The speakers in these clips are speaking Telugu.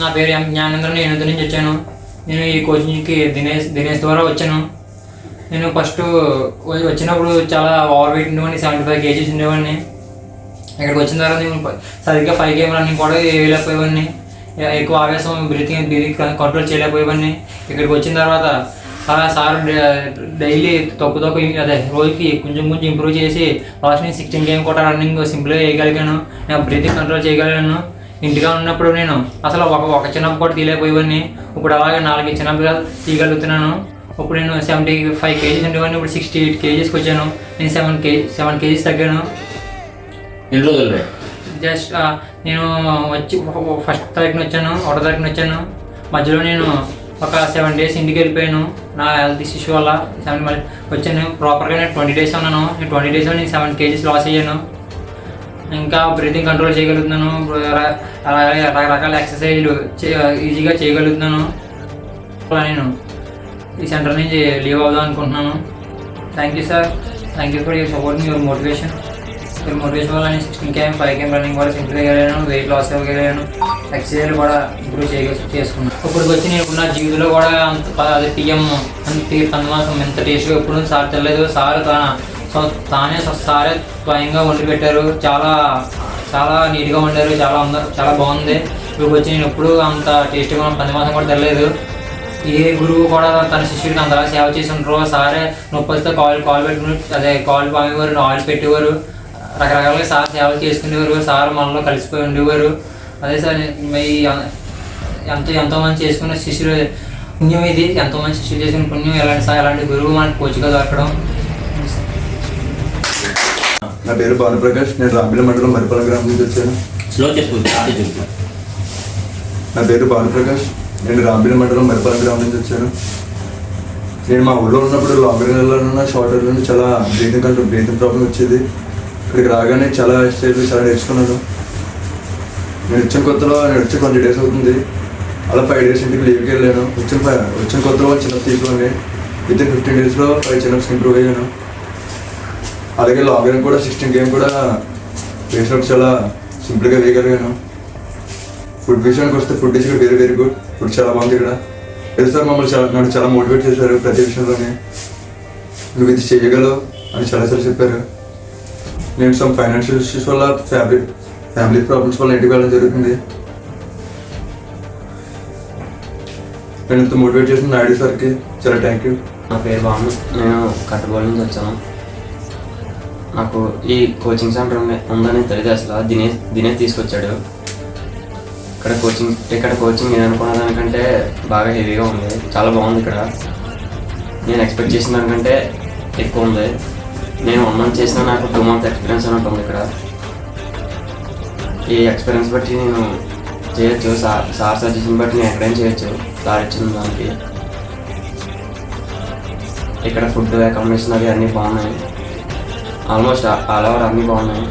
నా పేరు జ్ఞానేంద్ర. నేను ఎనిమిది నుంచి వచ్చాను. నేను ఈ కోచింగ్కి దినేష్ ద్వారా వచ్చాను. నేను ఫస్ట్ వచ్చినప్పుడు చాలా ఓవర్ వెయిట్ ఉండేవాడిని, 75 kgs ఉండేవాడిని. ఇక్కడికి వచ్చిన తర్వాత నేను సరిగ్గా 5 km రన్నింగ్ కూడా వేయలేకపోయేవాడిని. ఎక్కువ ఆవేశం, బ్రీతింగ్ కంట్రోల్ చేయలేకపోయేవాడిని. ఇక్కడికి వచ్చిన తర్వాత సార్ డైలీ తక్కువ రోజుకి కొంచెం ఇంప్రూవ్ చేసి లాస్ట్ నేను 16 km కూడా రన్నింగ్ సింపుల్గా వేయగలిగాను. నేను బ్రీతింగ్ కంట్రోల్ చేయగలిగాను. ఇంటిగా ఉన్నప్పుడు నేను అసలు ఒక చిన్నప్పుడు కూడా తీయలేకపోయేవాడిని. ఇప్పుడు అలాగే 4 చిన్నప్పుగా తీయగలుగుతున్నాను. ఇప్పుడు నేను 75 kgs ఉండేవాడిని, ఇప్పుడు 68 kgsకి వచ్చాను. నేను 7 kgs తగ్గాను. ఎన్ని రోజులు? జస్ట్ నేను వచ్చి ఫస్ట్ తారీఖున వచ్చాను, 1వ తారీఖున వచ్చాను. మధ్యలో నేను ఒక 7 days ఇంటికి వెళ్ళిపోయాను నా హెల్త్ ఇష్యూ వల్ల. 7 మళ్ళీ వచ్చాను. ప్రాపర్గా నేను 20 days ఉన్నాను. నేను 20 daysలో నేను 7 kgs లాస్ అయ్యాను. ఇంకా బ్రీతింగ్ కంట్రోల్ చేయగలుగుతున్నాను. రకరకాల ఎక్సర్సైజ్లు ఈజీగా చేయగలుగుతున్నాను. నేను ఈ సెంటర్ నుంచి లీవ్ అవుదాం అనుకుంటున్నాను. Thank you sir. Thank you for your support, your motivation. Your motivation వల్ల నేను 16 km 5 km రన్నింగ్ కూడా సింపుల్ చేయగలిగాను. వెయిట్ లాస్ అవ్వగలిగాను. ఎక్సర్సైజ్లు కూడా ఇంప్రూవ్ చేసుకున్నాను. ఇప్పటికి వచ్చి నేను నా జీవితంలో కూడా అదే టీఎం కందమాసం ఎంత టేస్ట్గా ఎప్పుడు సార్ తెలియదు. సార్ తానే సారే స్వయంగా వండి పెట్టారు. చాలా చాలా నీట్గా వండారు. చాలా బాగుంది. ఇప్పుడు వచ్చి నేను ఎప్పుడు అంత టేస్ట్గా కందమాసం కూడా తెలియదు. ఏ గురువు కూడా తన శిష్యుడికి అంతలా సేవ చేసి ఉంటారో. సారే నొప్పి వస్తే కాలు పెట్టుకుని కాలు పామేవారు, ఆయిల్ పెట్టేవారు. రకరకాలుగా సార్ సేవలు చేసుకునేవారు. సార్ మనలో కలిసిపోయి ఉండేవారు. అదే సార్ ఎంతోమంది చేసుకున్న శిష్యులు పుణ్యం ఇది. ఎంతోమంది శిష్యులు చేసుకున్న పుణ్యం. ఎలాంటి గురువు మనకు కోచ్గా దొరకడం. నా పేరు భానుప్రకాష్. నేను రాంబిల మండలం మరిపల్లి గ్రామం నుంచి వచ్చాను. నా పేరు భానుప్రకాష్. నేను రాంబిల మండలం మరిపల్లి గ్రామం నుంచి వచ్చాను. నేను మా ఊళ్ళో ఉన్నప్పుడు లాంగ్ రన్లో షార్ట్ రన్లో చాలా బ్రీతింగ్ ప్రాబ్లం వచ్చేది. ఇక్కడికి రాగానే చాలా ఎక్సర్సైజ్లు చాలా నేర్చుకున్నాను. నేను వచ్చి కొంచెం డేస్ అవుతుంది. అలా 5 days ఇంటికి లీవ్కి వెళ్ళాను. వచ్చిన కొత్తలో చిన్నప్ తీసుకొని వితిన్ 15 daysలో 5 చిన్నప్స్ ఇంప్రూవ్ అయ్యాను. అలాగే లాంగ్ రన్ కూడా 16 km కూడా వేసినప్పుడు చాలా సింపుల్గా వేయగలిగాను. ఫుడ్ విషయానికి వస్తే food is very very good. Food చాలా బాగుంది ఇక్కడ. లేదు సార్ నన్ను చాలా మోటివేట్ చేశారు ప్రతి విషయంలోనే. నువ్వు ఇది చేయగలవు అని చాలాసార్లు చెప్పారు. నేను సమ్ ఫైనాన్షియల్ ఇష్యూస్ వల్ల ఫ్యామిలీ ప్రాబ్లమ్స్ వల్ల ఇంటికి వెళ్ళడం జరుగుతుంది. నేను ఇంత మోటివేట్ చేసిన నాయుడు సార్కి చాలా థ్యాంక్ యూ. నా పేరు బాను. నేను కట్టబోల్ నుంచి వచ్చాను. నాకు ఈ కోచింగ్ సెంటర్ ఉందని తెలియదు అసలు. దినేష్ తీసుకొచ్చాడు. ఇక్కడ కోచింగ్ నేను అనుకున్న దానికంటే బాగా హెవీగా ఉంది. చాలా బాగుంది ఇక్కడ. నేను ఎక్స్పెక్ట్ చేసిన దానికంటే ఎక్కువ ఉంది. నేను 1 month చేసిన నాకు 2 months ఎక్స్పీరియన్స్ అన్నట్టు ఉంది ఇక్కడ. ఈ ఎక్స్పీరియన్స్ బట్టి నేను చేయొచ్చు. సార్ సజెషన్ బట్టి నేను ఎక్కడైనా చేయొచ్చు. సార్ ఇచ్చిన దానికి ఇక్కడ ఫుడ్, అకామిడేషన్ అవి అన్నీ బాగున్నాయి. ఆల్మోస్ట్ ఆల్ ఓవర్ అన్నీ బాగున్నాయి.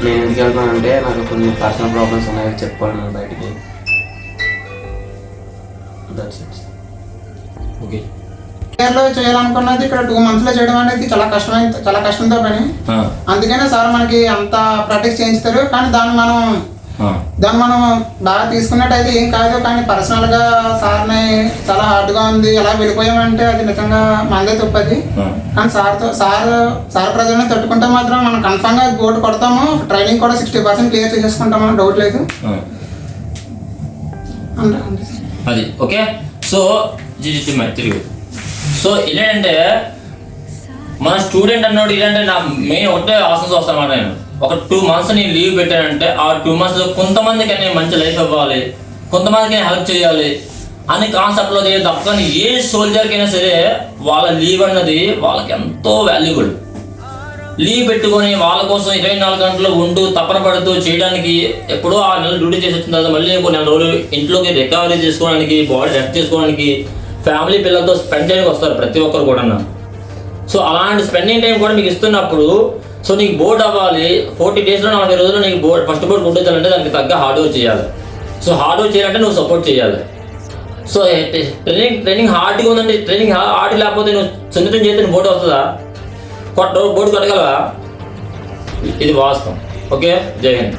నేను ఎందుకు వెళ్తానంటే నాకు కొన్ని పర్సనల్ ప్రాబ్లమ్స్ ఉన్నాయి, చెప్పుకోవాలి నేను బయటికి. ఓకే. చేయాలనుకున్నది ఇక్కడ 2 monthsలో చేయడం అనేది చాలా కష్టంతో పని. అందుకనే సార్ మనకి అంత ప్రాక్టీస్ చేయిస్తారు. కానీ దాన్ని మనం బాగా తీసుకున్నట్టయితే ఏం కాదు. కానీ పర్సనల్గా సార్ని చాలా హార్డ్గా ఉంది ఎలా వెళ్ళిపోయామంటే అది నిజంగా మనదే తప్పది. కానీ సార్ ప్రజల్ని తట్టుకుంటే మాత్రం మనం కన్ఫామ్గా గోల్డ్ కొడతాము. ట్రైనింగ్ కూడా 60% క్లియర్ చేసేసుకుంటాము, డౌట్ లేదు. అది ఓకే. సో తిరిగి ఏంటంటే మన స్టూడెంట్ అన్నాడు ఏంటంటే నా మెయిన్ ఒకటే ఆసన్స్ వస్తాను. నేను ఒక 2 months నేను లీవ్ పెట్టానంటే ఆ 2 monthsలో కొంతమందికి నేను మంచి లైఫ్ ఇవ్వాలి, కొంతమందికి నేను హెల్ప్ చేయాలి అని కాన్సెప్ట్లో తప్ప ఏ సోల్జర్కి అయినా సరే వాళ్ళ లీవ్ అన్నది వాళ్ళకి ఎంతో వాల్యుబుల్. లీవ్ పెట్టుకొని వాళ్ళ కోసం 24 గంటలు ఉంటూ తపన పడుతూ చేయడానికి ఎప్పుడో 6 నెలలు డ్యూటీ చేసి వచ్చిన తర్వాత మళ్ళీ కొన్ని నెల రోజులు ఇంట్లోకి రికవరీ చేసుకోవడానికి, బాడీ రెస్ట్ చేసుకోవడానికి, ఫ్యామిలీ పిల్లలతో స్పెండ్ చేయడానికి వస్తారు ప్రతి ఒక్కరు కూడా. సో అలాంటి స్పెండింగ్ టైం కూడా మీకు ఇస్తున్నప్పుడు సో నీకు బోర్డ్ అవ్వాలి. 40 daysలో 40 రోజుల్లో నీకు ఫస్ట్ బోర్డ్ కొట్టించాలంటే దానికి తగ్గ హార్డ్ వర్క్ చేయాలి. సో హార్డ్ వర్క్ చేయాలంటే నువ్వు సపోర్ట్ చేయాలి. సో ట్రైనింగ్ హార్డ్గా ఉందంటే ట్రైనింగ్ హార్డ్ లేకపోతే నువ్వు సున్నితం చేస్తే నువ్వు బోర్డు వస్తుందా? బోర్డు కొట్టగలవా? ఇది వాస్తవం. ఓకే. జై హింద్.